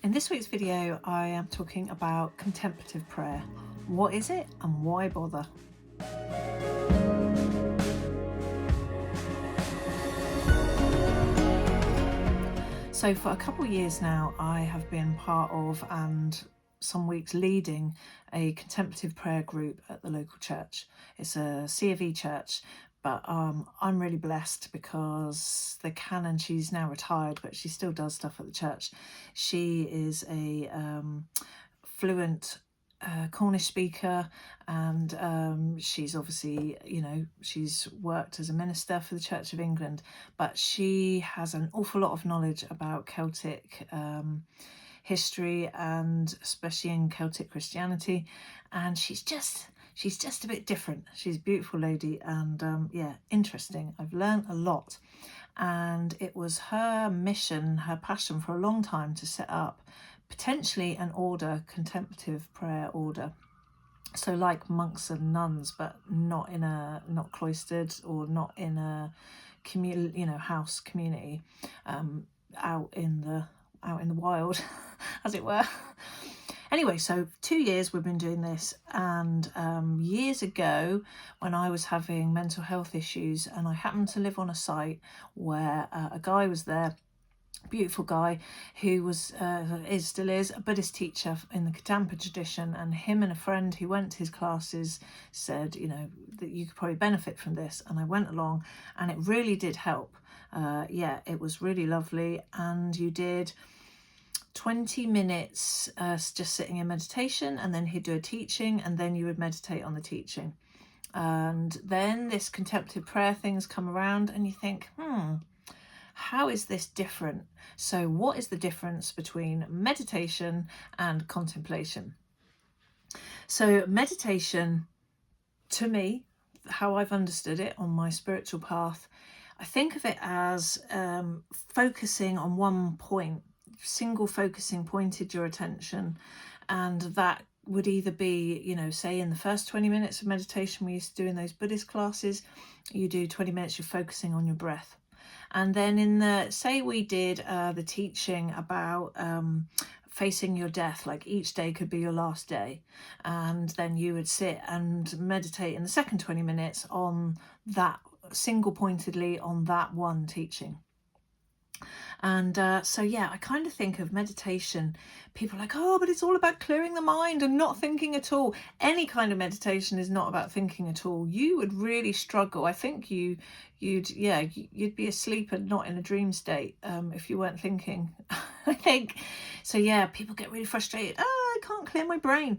In this week's video, I am talking about contemplative prayer. What is it and why bother? So for a couple of years now, I have been part of and some weeks leading a contemplative prayer group at the local church. It's a C of E church, but I'm really blessed because the canon, she's now retired, but she still does stuff at the church. She is a fluent Cornish speaker, and she's obviously, she's worked as a minister for the Church of England, but she has an awful lot of knowledge about Celtic history, and especially in Celtic Christianity, and she's just a bit different. She's a beautiful lady, and interesting. I've learned a lot, and it was her mission, her passion for a long time to set up potentially an order, contemplative prayer order. So like monks and nuns, but not cloistered, or not in a house community, out in the wild, as it were. Anyway, so 2 years we've been doing this, and years ago when I was having mental health issues, and I happened to live on a site where a guy was there, beautiful guy, who was still is a Buddhist teacher in the Kadampa tradition, and him and a friend who went to his classes said, that you could probably benefit from this, and I went along, and it really did help. It was really lovely, and you did 20 minutes just sitting in meditation, and then he'd do a teaching, and then you would meditate on the teaching, and then this contemplative prayer things come around, and you think, how is this different? So what is the difference between meditation and contemplation? So meditation, to me, how I've understood it on my spiritual path, I think of it as focusing on one point, single focusing, pointed your attention, and that would either be, say in the first 20 minutes of meditation we used to do in those Buddhist classes, you do 20 minutes, you're focusing on your breath. And then say we did the teaching about facing your death, like each day could be your last day, and then you would sit and meditate in the second 20 minutes on that, single pointedly on that one teaching. And I kind of think of meditation, people are like, oh, but it's all about clearing the mind and not thinking at all. Any kind of meditation is not about thinking at all. You would really struggle. I think you'd be asleep and not in a dream state if you weren't thinking. I think so. People get really frustrated. I can't clear my brain.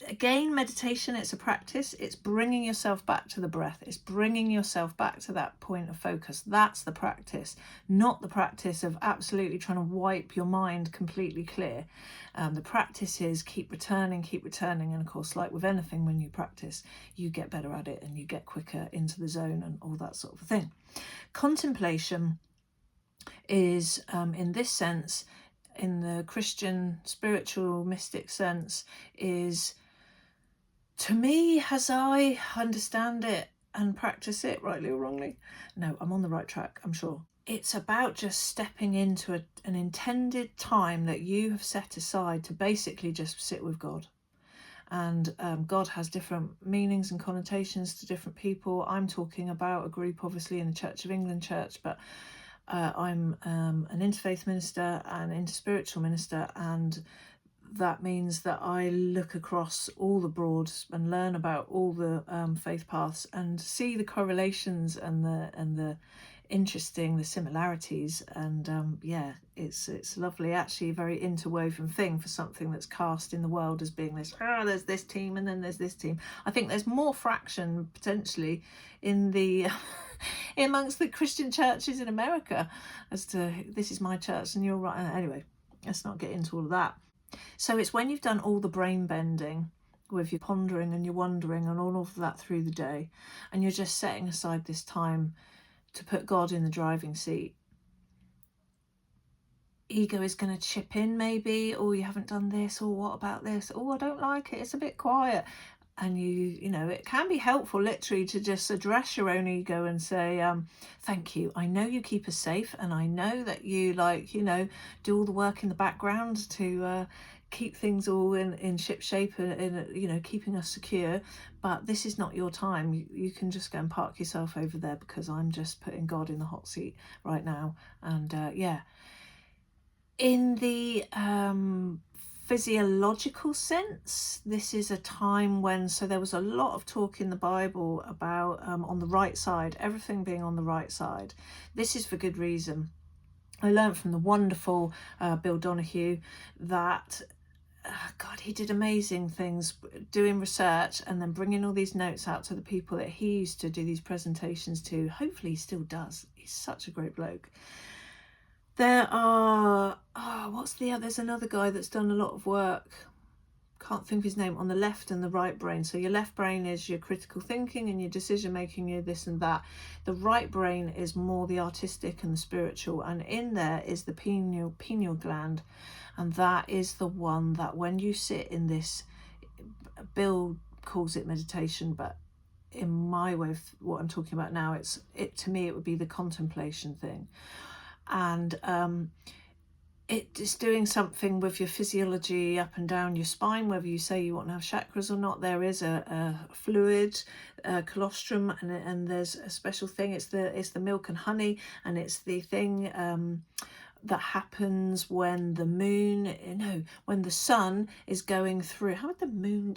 Again, meditation, it's a practice. It's bringing yourself back to the breath. It's bringing yourself back to that point of focus. That's the practice, not the practice of absolutely trying to wipe your mind completely clear. The practice is keep returning. And of course, like with anything, when you practice, you get better at it and you get quicker into the zone and all that sort of thing. Contemplation is, in this sense, in the Christian spiritual mystic sense, is, to me, as I understand it and practice it, rightly or wrongly, no, I'm on the right track, I'm sure. It's about just stepping into an intended time that you have set aside to basically just sit with God. And God has different meanings and connotations to different people. I'm talking about a group, obviously, in the Church of England church, but I'm an interfaith minister and interspiritual minister, and that means that I look across all the broads and learn about all the faith paths and see the correlations and the interesting, the similarities, and it's lovely, actually a very interwoven thing for something that's cast in the world as being this, there's this team and then there's this team. I think there's more fraction potentially in the amongst the Christian churches in America as to, this is my church and you're right. Anyway, let's not get into all of that. So it's when you've done all the brain bending with your pondering and your wondering and all of that through the day, and you're just setting aside this time to put God in the driving seat. Ego is going to chip in maybe, or you haven't done this, or what about this, oh, I don't like it, it's a bit quiet. and you know, it can be helpful literally to just address your own ego and say, thank you, I know you keep us safe, and I know that you, like, you know, do all the work in the background to keep things all in ship shape and you know, keeping us secure, but this is not your time. You can just go and park yourself over there, because I'm just putting God in the hot seat right now. And yeah, in the physiological sense, this is a time when, so there was a lot of talk in the Bible about on the right side, everything being on the right side. This is for good reason. I learned from the wonderful Bill Donahue that God, he did amazing things doing research and then bringing all these notes out to the people that he used to do these presentations to. Hopefully he still does. He's such a great bloke. There are, there's another guy that's done a lot of work, can't think of his name, on the left and the right brain. So your left brain is your critical thinking and your decision making, your this and that. The right brain is more the artistic and the spiritual, and in there is the pineal gland, and that is the one that when you sit in this, Bill calls it meditation, but in my way of what I'm talking about now, to me it would be the contemplation thing. And it is doing something with your physiology up and down your spine, whether you say you want to have chakras or not. There is a fluid, colostrum, and there's a special thing. It's the milk and honey, and it's the thing that happens when when the sun is going through. How would the moon?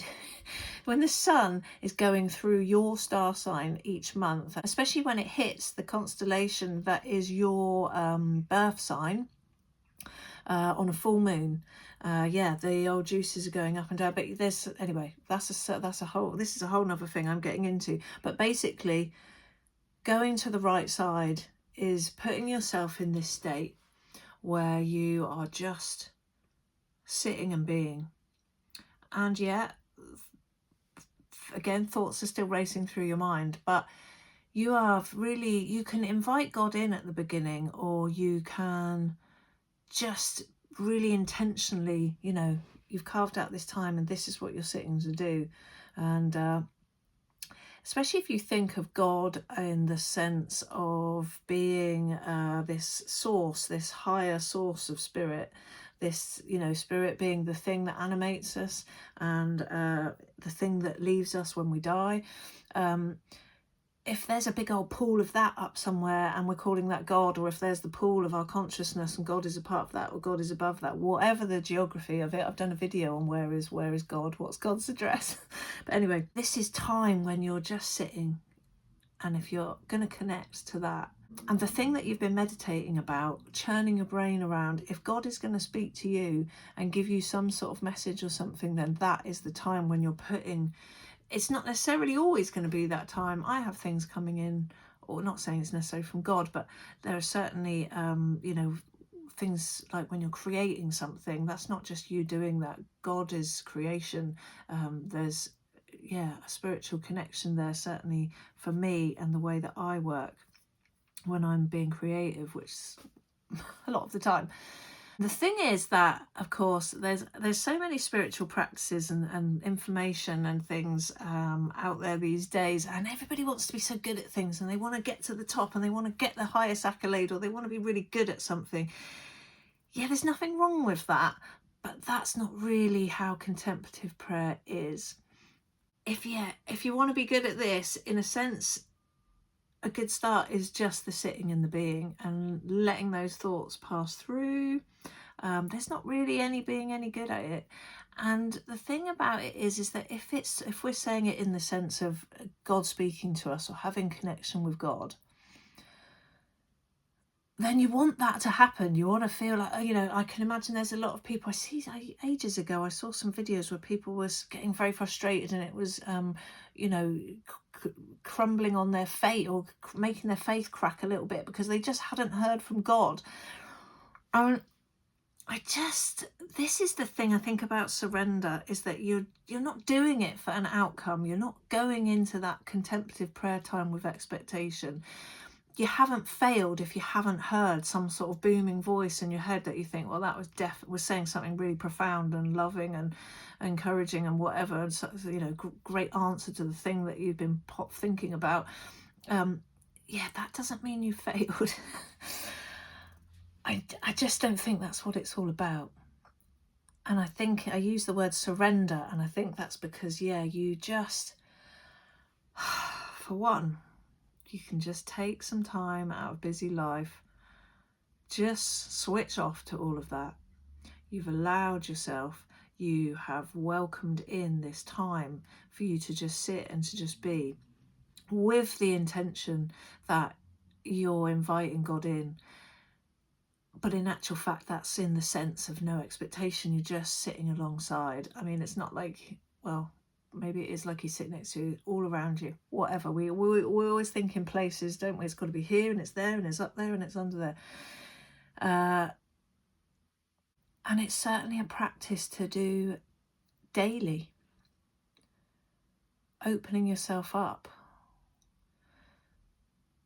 When the sun is going through your star sign each month, especially when it hits the constellation that is your birth sign. On a full moon, yeah, the old juices are going up and down. But this is a whole nother thing I'm getting into. But basically, going to the right side is putting yourself in this state where you are just sitting and being. And yet, again, thoughts are still racing through your mind, but you can invite God in at the beginning, or you can just really intentionally, you know, you've carved out this time and this is what you're sitting to do. And especially if you think of God in the sense of being this source, this higher source of spirit, this, you know, spirit being the thing that animates us and the thing that leaves us when we die. If there's a big old pool of that up somewhere and we're calling that God, or if there's the pool of our consciousness and God is a part of that, or God is above that, whatever the geography of it, I've done a video on where is God, what's God's address. But anyway, this is time when you're just sitting, and if you're going to connect to that, and the thing that you've been meditating about, churning your brain around, if God is going to speak to you and give you some sort of message or something, then that is the time when you're putting. It's not necessarily always going to be that time. I have things coming in, or not saying it's necessarily from God, but there are certainly, you know, things like when you're creating something, that's not just you doing that. God is creation. There's, yeah, a spiritual connection there, certainly for me and the way that I work when I'm being creative, which is a lot of the time. The thing is that, of course, there's so many spiritual practices and information and things out there these days, and everybody wants to be so good at things, and they want to get to the top, and they want to get the highest accolade, or they want to be really good at something. Yeah, there's nothing wrong with that, but that's not really how contemplative prayer is. If you want to be good at this, in a sense, a good start is just the sitting and the being and letting those thoughts pass through. There's not really being any good at it. And the thing about it is that if we're saying it in the sense of God speaking to us or having connection with God, then you want that to happen. You want to feel like, you know, I can imagine there's a lot of people. Ages ago, I saw some videos where people was getting very frustrated, and it was, you know, crumbling on their faith, or making their faith crack a little bit because they just hadn't heard from God. This is the thing I think about surrender, is that you're not doing it for an outcome. You're not going into that contemplative prayer time with expectation. you haven't failed if you haven't heard some sort of booming voice in your head that you think, well, that was saying something really profound and loving and encouraging and whatever, and so, great answer to the thing that you've been thinking about. Yeah, that doesn't mean you failed. I just don't think that's what it's all about. And I think I use the word surrender, and I think that's because, you just, for one, you can just take some time out of busy life, just switch off to all of that. You've allowed yourself, you have welcomed in this time for you to just sit and to just be, with the intention that you're inviting God in. But in actual fact, that's in the sense of no expectation. You're just sitting alongside. I mean, it's not like, well, maybe it is like he's sitting next to you, all around you, whatever. We always think in places, don't we? It's got to be here and it's there and it's up there and it's under there. And it's certainly a practice to do daily. Opening yourself up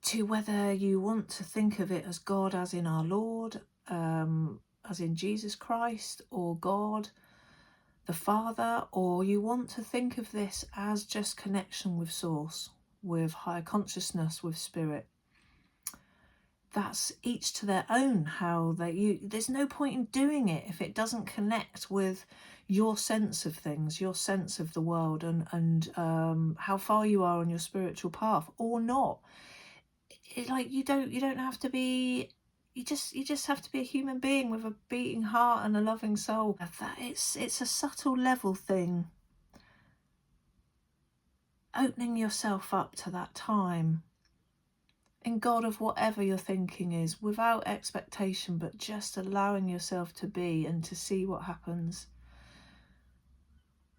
to whether you want to think of it as God as in our Lord, as in Jesus Christ, or God the Father, or you want to think of this as just connection with Source, with higher consciousness, with Spirit. That's each to their own. There's no point in doing it if it doesn't connect with your sense of things, your sense of the world, and how far you are on your spiritual path or not. You don't have to be. You just have to be a human being with a beating heart and a loving soul. It's a subtle level thing. Opening yourself up to that time in God of whatever your thinking is, without expectation, but just allowing yourself to be and to see what happens.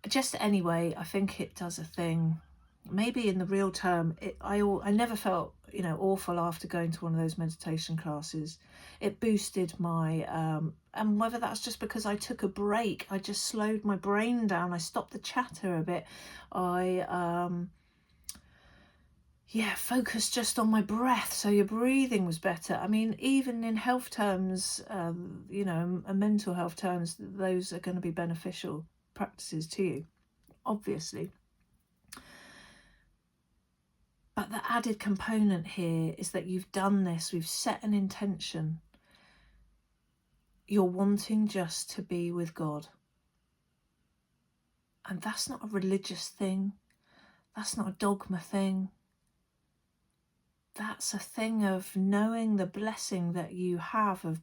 Just anyway, I think it does a thing. Maybe in the real term, I never felt awful after going to one of those meditation classes. It boosted my and whether that's just because I took a break, I just slowed my brain down, I stopped the chatter a bit, I focused just on my breath, so your breathing was better. I mean, even in health terms, and mental health terms, those are going to be beneficial practices to you, obviously. But the added component here is that you've done this, we've set an intention. You're wanting just to be with God. And that's not a religious thing. That's not a dogma thing. That's a thing of knowing the blessing that you have of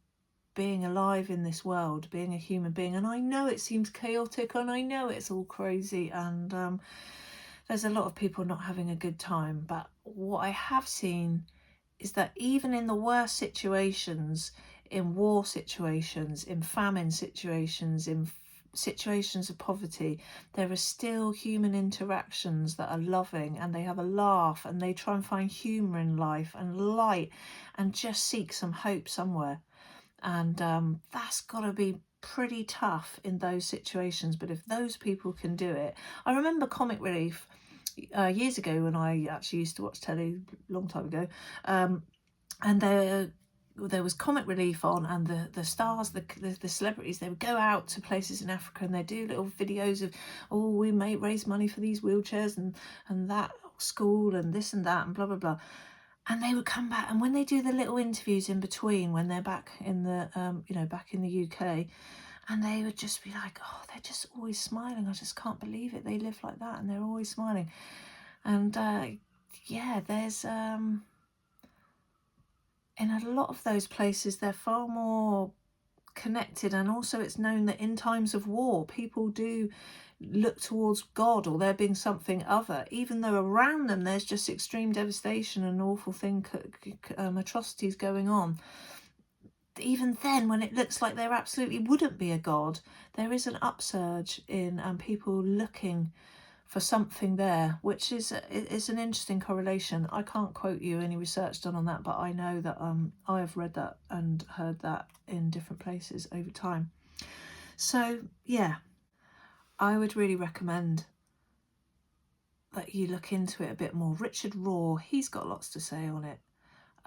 being alive in this world, being a human being. And I know it seems chaotic, and I know it's all crazy, and there's a lot of people not having a good time. But what I have seen is that even in the worst situations, in war situations, in famine situations, in situations of poverty, there are still human interactions that are loving, and they have a laugh, and they try and find humour in life and light and just seek some hope somewhere. And that's got to be pretty tough in those situations. But if those people can do it, I remember Comic Relief years ago when I actually used to watch telly a long time ago, and there was Comic Relief on, and the stars, the celebrities, they would go out to places in Africa and they do little videos of, we may raise money for these wheelchairs and that school and this and that and blah blah blah. And they would come back, and when they do the little interviews in between, when they're back in the back in the UK, and they would just be like, they're just always smiling. I just can't believe it. They live like that and they're always smiling. And there's in a lot of those places, they're far more connected. And also it's known that in times of war, people do look towards God, or there being something other, even though around them there's just extreme devastation and awful atrocities going on. Even then, when it looks like there absolutely wouldn't be a God, there is an upsurge in people looking for something there, which is an interesting correlation. I can't quote you any research done on that, but I know that I have read that and heard that in different places over time. So yeah, I would really recommend that you look into it a bit more. Richard Rohr, he's got lots to say on it.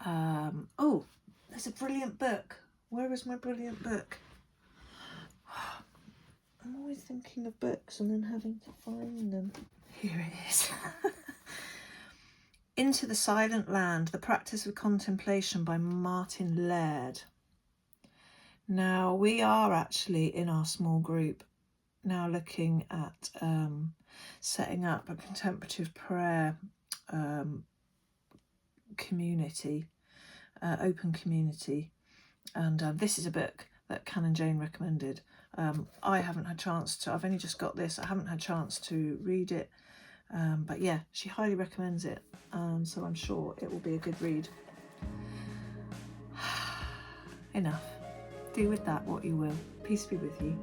Oh, there's a brilliant book. Where is my brilliant book? I'm always thinking of books and then having to find them. Here it is. Into the Silent Land, The Practice of Contemplation by Martin Laird. Now, we are actually in our small group now looking at setting up a contemplative prayer community, open community. And this is a book that Canon Jane recommended. I haven't had a chance to, I've only just got this, I haven't had a chance to read it. But yeah, she highly recommends it. So I'm sure it will be a good read. Enough. Do with that what you will. Peace be with you.